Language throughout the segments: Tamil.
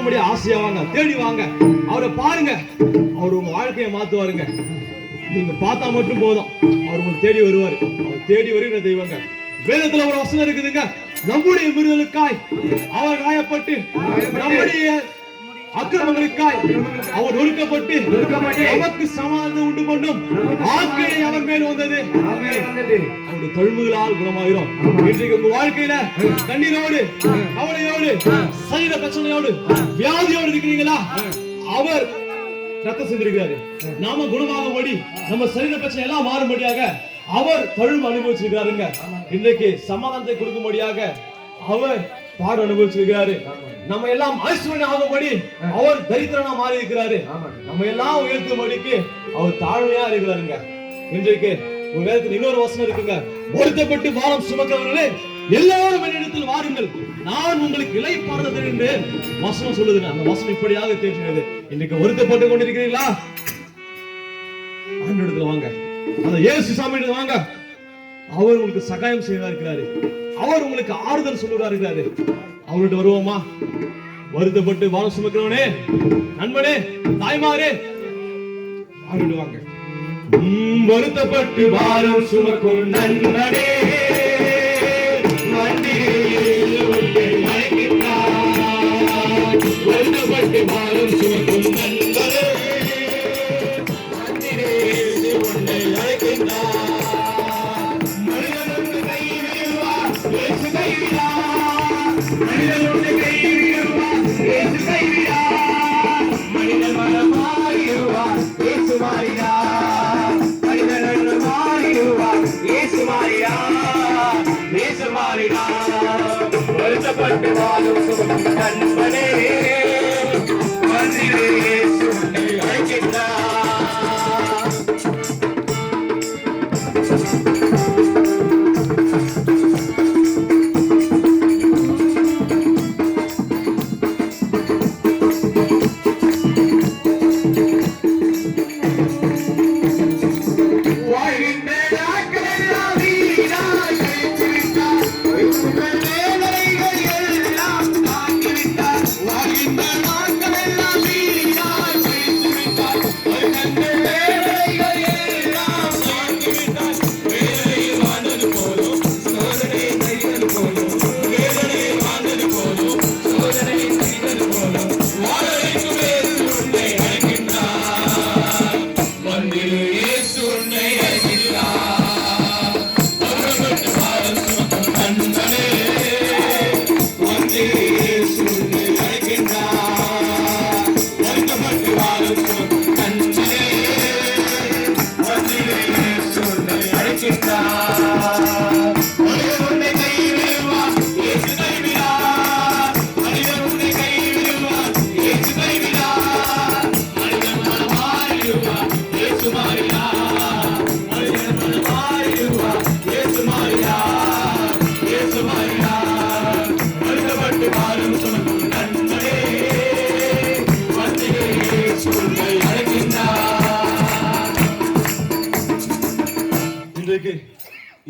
பார்க்கும்படி ஆசையா வாங்க, தேடி வாங்க, அவரை பாருங்க. அவர் உங்க வாழ்க்கையை மாத்துவாருங்க. நீங்க பார்த்தா மட்டும் போதும், அவர் உங்களுக்கு தேடி வருவாரு. அவர் தேடி வருகிற தெய்வங்க. வேதத்துல ஒரு வசனம் இருக்குதுங்க, நம்முடைய மீறுதலுக்காய் அவர் காயப்பட்டு, நம்முடைய அக்கிரமங்களுக்காய் அவர் ஒடுக்கப்பட்டு நமக்கு சமாதானம் உண்டு பண்ணும் ஆக்கினை அவர் மேல் வந்தது. அவருடைய தழும்புகளால் குணமாகிறோம். இன்றைக்கு உங்க வாழ்க்கையில கண்ணீரோடு, கவலையோடு, சரீர பிரச்சனையோடு, வியாதியோடு இருக்கிறீங்களா? அவர் ரத்தம் செஞ்சிருக்கிறாரு. நாம குணமாகும்படி, நம்ம சரீர பிரச்சனை எல்லாம் மாறும்படியாக அவர் தழும்பு அனுபவிச்சிருக்காருங்க. இன்றைக்கு சமாதானத்தை கொடுக்கும்படியாக அவர் பாடு அனுபவிச்சிருக்கிறாரு. நம்ம எல்லாம் ஐஸ்வர்யம் ஆகும்படி அவர் தரித்திரனா மாறி இருக்கிறாரு. நம்ம எல்லாம் உயர்த்தும்படிக்கு அவர் தாழ்மையா இருக்கிறாருங்க. இன்றைக்கு ஒரு வேதத்தில் இன்னொரு வசனம் இருக்குங்க, வருத்தப்பட்டு பாரம் சுமக்கிறவர்களே எல்லாரும் என்னிடத்தில் வாருங்கள், நான் உங்களுக்கு இளைப்பாறுதல் தருவேன் என்று வசனம் சொல்லுதுங்க. அந்த வசனம் இப்படியாக தேற்றினது. இன்னைக்கு வருத்தப்பட்டு கொண்டிருக்கிறீங்களா? ஆண்டவரிடத்துல வாங்க, அந்த இயேசு சாமி வாங்க. அவர் உங்களுக்கு சகாயம் செய்வதா இருக்கிறாரு. அவர் உங்களுக்கு ஆறுதல் சொல்லுவதா இருக்கிறாரு. அவர்கிட்ட வருவோமா? வருத்தப்பட்டு பாரம் சுமக்கிறவனே, நண்பனே, தாய்மாரே, அவர்கிட்ட வாங்க. வருத்தப்பட்டு பாரம் சுமக்கும் நண்பனே, வருத்தப்பட்டு பாரம் சுமக்கும் நண்பனே, உன்னை அழைக்கின்றார். மனிதனுக்கு கை விடுவார், இயேசு கைவிடார். மனிதனுக்கு கை விடுவார், இயேசு கைவிடார். மனிதன் மனம் மாறிடுவார், இயேசு மாறினார். மனிதன் மாறிடுவார், இயேசு மாறினார். இயேசு மாறினார். வருத்தப்பட்டு வாழும் சுமக்கும் நண்பனே, வந்திரு, இயேசு உன்னை அழைக்கின்றார்.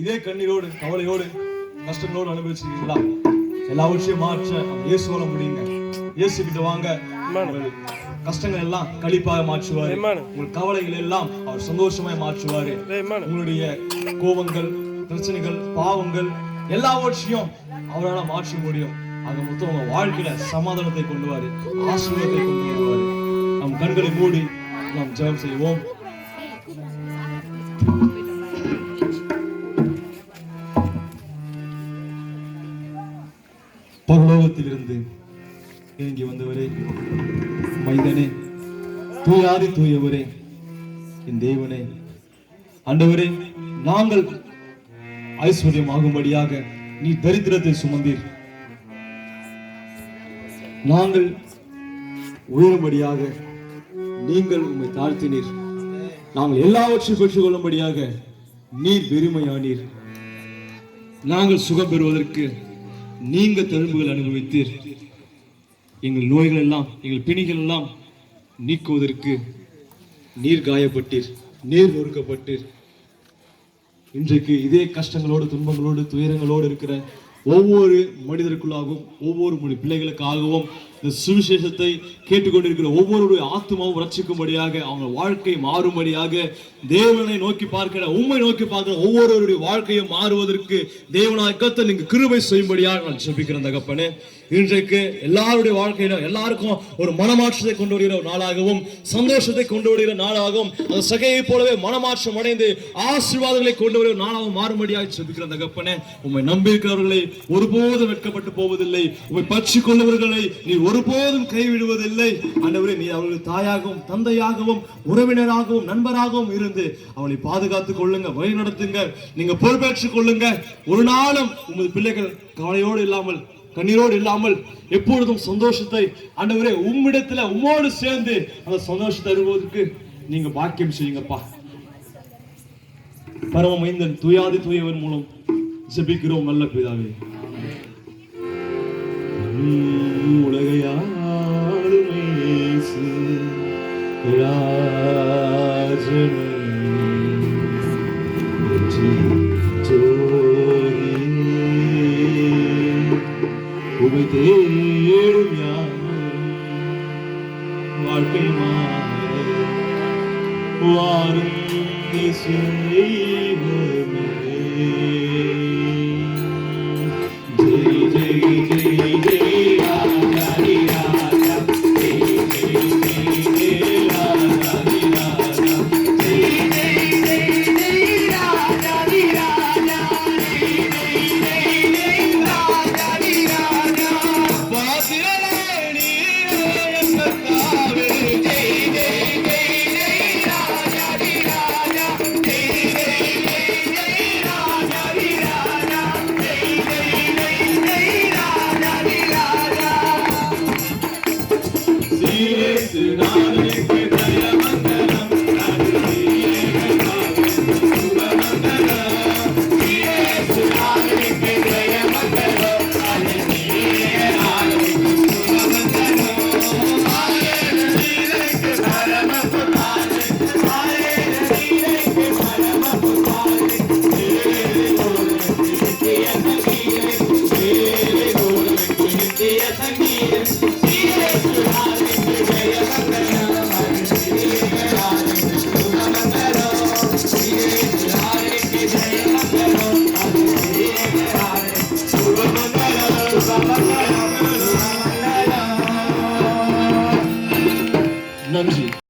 இதே கண்ணீரோடு, கவலையோடு, கஷ்டங்களோடு அனுபவிச்சிருக்கீங்களா? எல்லா விஷயம் மாற்ற இயேசுவோட முடியுங்க. இயேசு கிட்ட வாங்க. கஷ்டங்கள் எல்லாம் களிப்பாக மாற்றுவாரு. உங்கள் கவலைகள் எல்லாம் அவர் சந்தோஷமாய் மாற்றுவாரு. உங்களுடைய கோபங்கள், பிரச்சனைகள், பாவங்கள் எல்லாவற்றையும் அவரால் மாற்ற முடியும். அது மொத்தம் உங்க வாழ்க்கையில சமாதானத்தை கொண்டு வாரு, ஆசீர்வாதத்தை கொண்டு வருவாரு. நம் கண்களை மூடி நாம் ஜெபம் செய்வோம். பரலோகத்திலிருந்து இறங்கி வந்தவரே, மைந்தனே, தூயாதி தூயவரே, என் தேவனே, ஆண்டவரே, நாங்கள் ஐஸ்வர்யமாகும்படியாக நீ தரித்திரத்தை சுமந்தீர். நாங்கள் உயரும்படியாக நீங்கள் உம்மை தாழ்த்தினீர். நாங்கள் எல்லாவற்றையும் பெற்றுக் கொள்ளும்படியாக நீர் வெறுமையானீர். நாங்கள் சுகம் பெறுவதற்கு நீங்க தழும்புகள் அனுபவித்தீர். எங்கள் நோய்கள் எல்லாம், எங்கள் பிணிகள் எல்லாம் நீக்குவதற்கு நீர் காயப்பட்டீர், நீர் நொறுக்கப்பட்டீர். இன்றைக்கு இதே கஷ்டங்களோடு, துன்பங்களோடு, துயரங்களோடு இருக்கிற ஒவ்வொரு மனிதருக்குள்ளாகவும், ஒவ்வொரு பிள்ளைகளுக்காகவும் இந்த சுவிசேஷத்தை கேட்டுக்கொண்டிருக்கிற ஒவ்வொருடைய ஆத்மாவும் ரட்சிக்கும்படியாக, அவங்க வாழ்க்கை மாறும்படியாக, தேவனை நோக்கி பார்க்கிற, உம்மை நோக்கி பார்க்கிற ஒவ்வொருவருடைய வாழ்க்கையும் மாறுவதற்கு தேவனாய் கர்த்தர் நீங்க கிருபை செய்யும்படியாக நான் ஜெபிக்கிறேன் தகப்பனே. இன்றைக்கு எல்லாருடைய வாழ்க்கையில எல்லாருக்கும் ஒரு மனமாற்றத்தை கொண்டு வருகிற ஒரு நாளாகவும், சந்தோஷத்தை கொண்டு வருகிற நாளாகவும், அந்த சகையை போலவே மனமாற்றம் அடைந்து ஆசீர்வாதங்களை கொண்டு வருகிற நாளாகவும் மாறும்படியாக ஜெபிக்கிற தகப்பனே. உம்மை நம்பியிருக்கிறவர்களை ஒருபோதும் வெட்கப்பட்டு போவதில்லை. உம்மை பற்றி கொண்டவர்களை நீ ஒருபோதும் கைவிடுவதில்லை. ஆண்டவரே, நீ அவர்களுக்கு தாயாகவும் தந்தையாகவும் உறவினராகவும் நண்பராகவும் இருந்து அவளை பாதுகாத்துக் கொள்ளுங்க, வழி நடத்துங்க, நீங்க பொறுப்பேற்றுக் கொள்ளுங்க. ஒரு நாளும் உமது பிள்ளைகள் கவலையோடு இல்லாமல், கண்ணீரோடு இல்லாமல் எப்பொழுதும் சந்தோஷத்தை ஆண்டவரே உம்மிடத்துல உம்மோடு சேர்ந்து அந்த சந்தோஷத்தை அனுபவத்துக்கு நீங்க பாக்கியம் செய்யுங்கப்பா. பரம மைந்தன் தூயாதி தூயவன் மூலம் ஜெபிக்கிறோம் நல்ல பிதாவே. உலகையாளும் இயேசு ராஜனே, உமை தேடும் யாரும் வாழ்க்கை வாரும் இயேசுவே. ஜெய் ஜெய் ஜெய் ஜெய் ராஜாதி ராஜா, ஜெய் ஜெய் ஜெய் ஜெய் ராஜாதி ராஜா, ஜெய் ஜெய் ஜெய் ஜெய் ராஜாதி ராஜா, ஜெய் ஜெய் ஜெய் ஜெய் ராஜாதி ராஜா. பாசிரலே நீரே கர்த்தாவே, ஜெய் ஜெய் ஜெய் ஜெய் ராஜாதி ராஜா, ஜெய் ஜெய் ஜெய் ஜெய் ராஜாதி ராஜா, ஜெய் ஜெய் ஜெய் ஜெய் ராஜாதி ராஜா. சீரேசு நானே